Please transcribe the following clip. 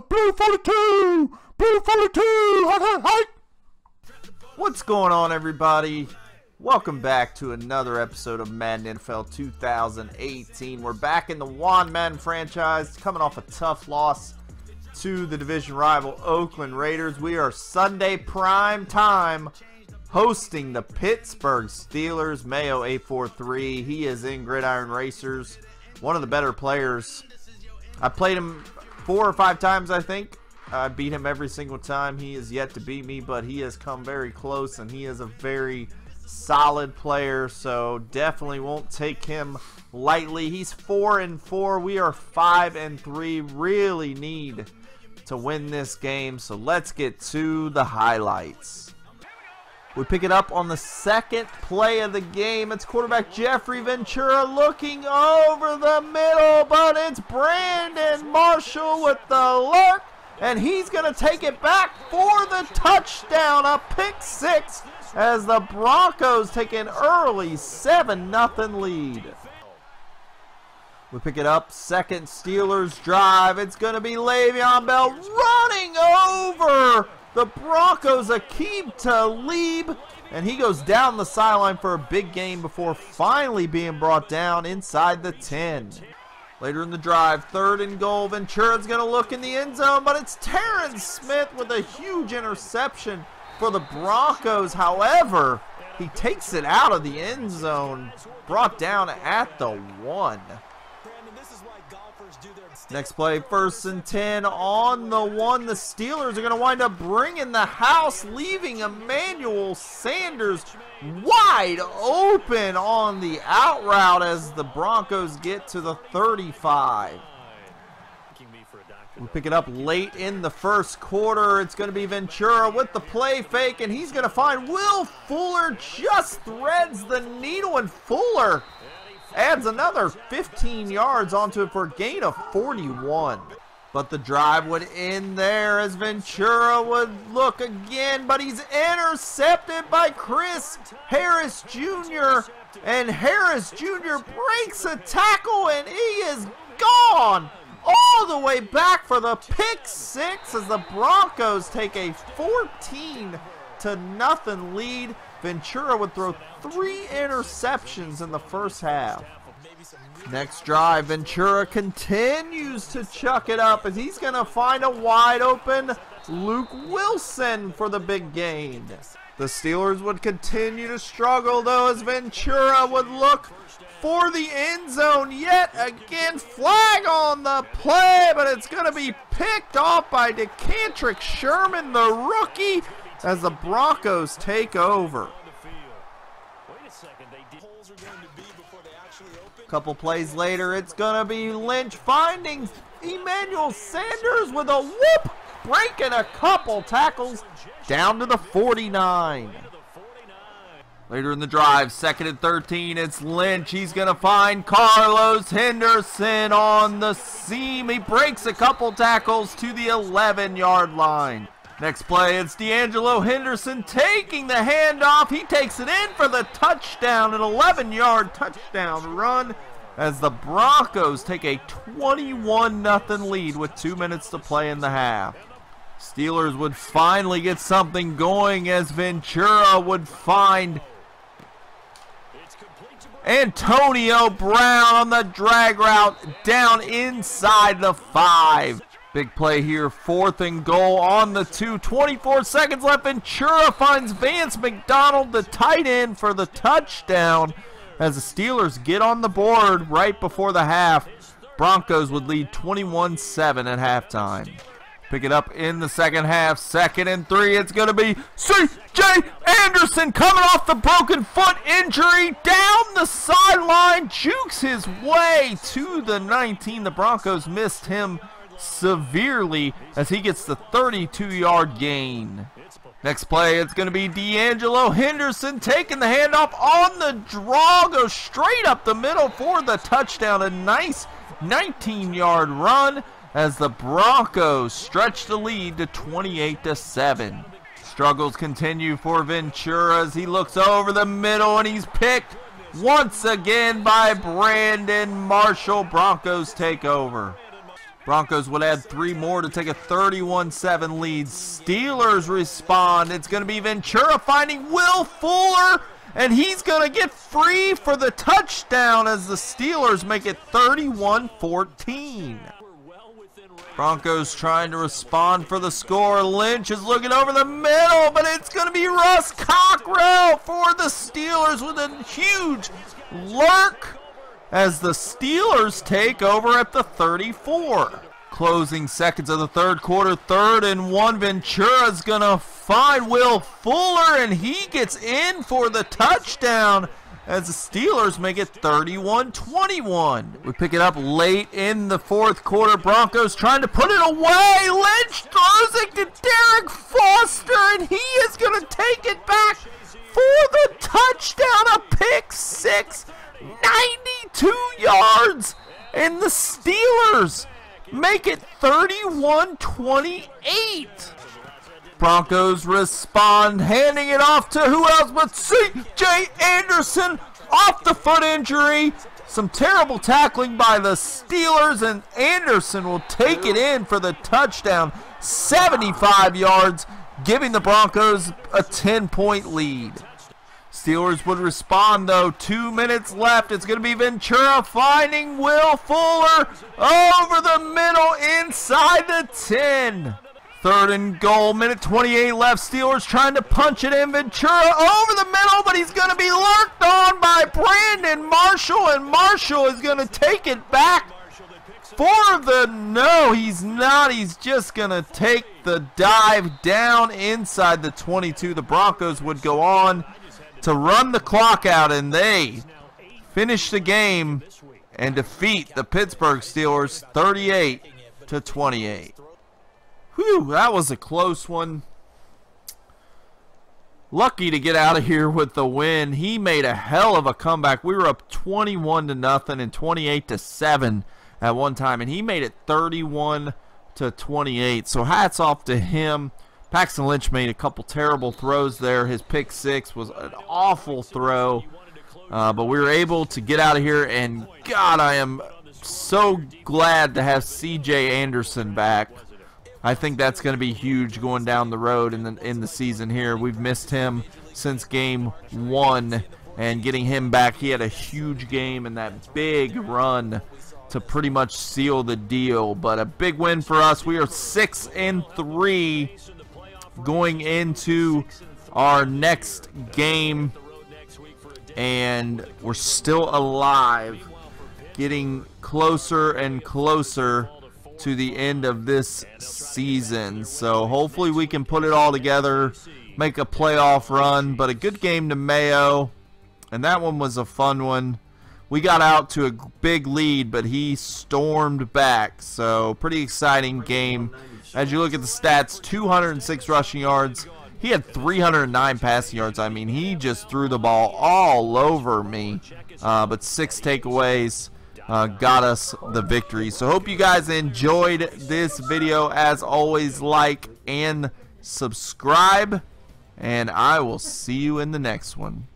Blue 42! Blue 42! Hi! What's going on, everybody? Welcome back to another episode of Madden NFL 2018. We're back in the Madden franchise, coming off a tough loss to the division rival Oakland Raiders. We are Sunday prime time hosting the Pittsburgh Steelers. Mayo 843. He is in Gridiron Racers, one of the better players. I played him 4 or 5 times, I think. I beat him every single time. He is yet to beat me, but he has come very close, and he is a very solid player, so definitely won't take him lightly. He's 4-4. We are 5-3. Really need to win this game, so let's get to the highlights. We pick it up on the second play of the game. It's quarterback Jeffrey Ventura looking over the middle, but it's Brandon Marshall with the lurk, and he's going to take it back for the touchdown, a pick six, as the Broncos take an early 7-0 lead. We pick it up, second Steelers drive. It's going to be Le'Veon Bell running over the Broncos, Aqib Talib, and he goes down the sideline for a big gain before finally being brought down inside the 10. Later in the drive, 3rd and goal. Ventura's going to look in the end zone, but it's Terrence Smith with a huge interception for the Broncos. However, he takes it out of the end zone, brought down at the 1. Next play, 1st and 10 on the 1. The Steelers are going to wind up bringing the house, leaving Emmanuel Sanders wide open on the out route as the Broncos get to the 35. We pick it up late in the first quarter. It's going to be Ventura with the play fake, and he's going to find Will Fuller. Just threads the needle, and Fuller adds another 15 yards onto it for a gain of 41. But the drive would end there as Ventura would look again, but he's intercepted by Chris Harris Jr. And Harris Jr. breaks a tackle, and he is gone all the way back for the pick six as the Broncos take a 14-0 lead. Ventura would throw 3 interceptions in the first half. Next drive, Ventura continues to chuck it up as he's going to find a wide open Luke Wilson for the big gain. The Steelers would continue to struggle though as Ventura would look for the end zone yet again. Flag on the play, but it's going to be picked off by DeCantrick Sherman, the rookie, as the Broncos take over. A couple plays later, it's going to be Lynch finding Emmanuel Sanders with a whoop, breaking a couple tackles down to the 49. Later in the drive, 2nd and 13, it's Lynch. He's going to find Carlos Henderson on the seam. He breaks a couple tackles to the 11-yard line. Next play, it's D'Angelo Henderson taking the handoff. He takes it in for the touchdown, an 11-yard touchdown run as the Broncos take a 21-0 lead with 2 minutes to play in the half. Steelers would finally get something going as Ventura would find Antonio Brown on the drag route down inside the 5. Big play here, 4th and goal on the 2. 24 seconds left. Ventura finds Vance McDonald, the tight end, for the touchdown as the Steelers get on the board right before the half. Broncos would lead 21-7 at halftime. Pick it up in the second half, 2nd and 3. It's going to be C.J. Anderson coming off the broken foot injury down the sideline, jukes his way to the 19. The Broncos missed him severely as he gets the 32-yard gain. Next play, it's going to be D'Angelo Henderson taking the handoff on the draw, goes straight up the middle for the touchdown. A nice 19-yard run as the Broncos stretch the lead to 28-7. Struggles continue for Ventura as he looks over the middle, and he's picked once again by Brandon Marshall. Broncos take over. Broncos would add 3 more to take a 31-7 lead. Steelers respond. It's going to be Ventura finding Will Fuller, and he's going to get free for the touchdown as the Steelers make it 31-14. Broncos trying to respond for the score. Lynch is looking over the middle, but it's going to be Russ Cockrell for the Steelers with a huge lurk as the Steelers take over at the 34. Closing seconds of the third quarter, 3rd and 1. Ventura's going to find Will Fuller, and he gets in for the touchdown as the Steelers make it 31-21. We pick it up late in the 4th quarter. Broncos trying to put it away. Lynch throws it to Derek Foster, and he is going to take it back for the touchdown. A pick six, 92 yards, and the Steelers make it 31-28. Broncos respond, handing it off to who else but C.J. Anderson off the foot injury. Some terrible tackling by the Steelers, and Anderson will take it in for the touchdown. 75 yards, giving the Broncos a 10-point lead. Steelers would respond, though. 2 minutes left. It's going to be Ventura finding Will Fuller over the middle inside the 10. 3rd and goal, minute 28 left. Steelers trying to punch it in. Ventura over the middle, but he's going to be lurked on by Brandon Marshall, and Marshall is going to take it back for the, no, he's not. He's just going to take the dive down inside the 22. The Broncos would go on to run the clock out, and they finish the game and defeat the Pittsburgh Steelers 38-28. Whew, that was a close one. Lucky to get out of here with the win. He made a hell of a comeback. We were up 21-0 and 28-7 at one time, and he made it 31-28. So hats off to him. Paxton Lynch made a couple terrible throws there. His pick six was an awful throw, but we were able to get out of here, and God, I am so glad to have C.J. Anderson back. I think that's going to be huge going down the road in the season here. We've missed him since game 1, and getting him back, he had a huge game and that big run to pretty much seal the deal. But a big win for us. We are 6-3 going into our next game, and we're still alive, getting closer and closer to the end of this season. So hopefully we can put it all together, make a playoff run. But a good game to Mayo, and that one was a fun one. We got out to a big lead, but he stormed back. So pretty exciting game. As you look at the stats, 206 rushing yards. He had 309 passing yards. I mean, he just threw the ball all over me. But 6 takeaways got us the victory. So hope you guys enjoyed this video. As always, like and subscribe, and I will see you in the next one.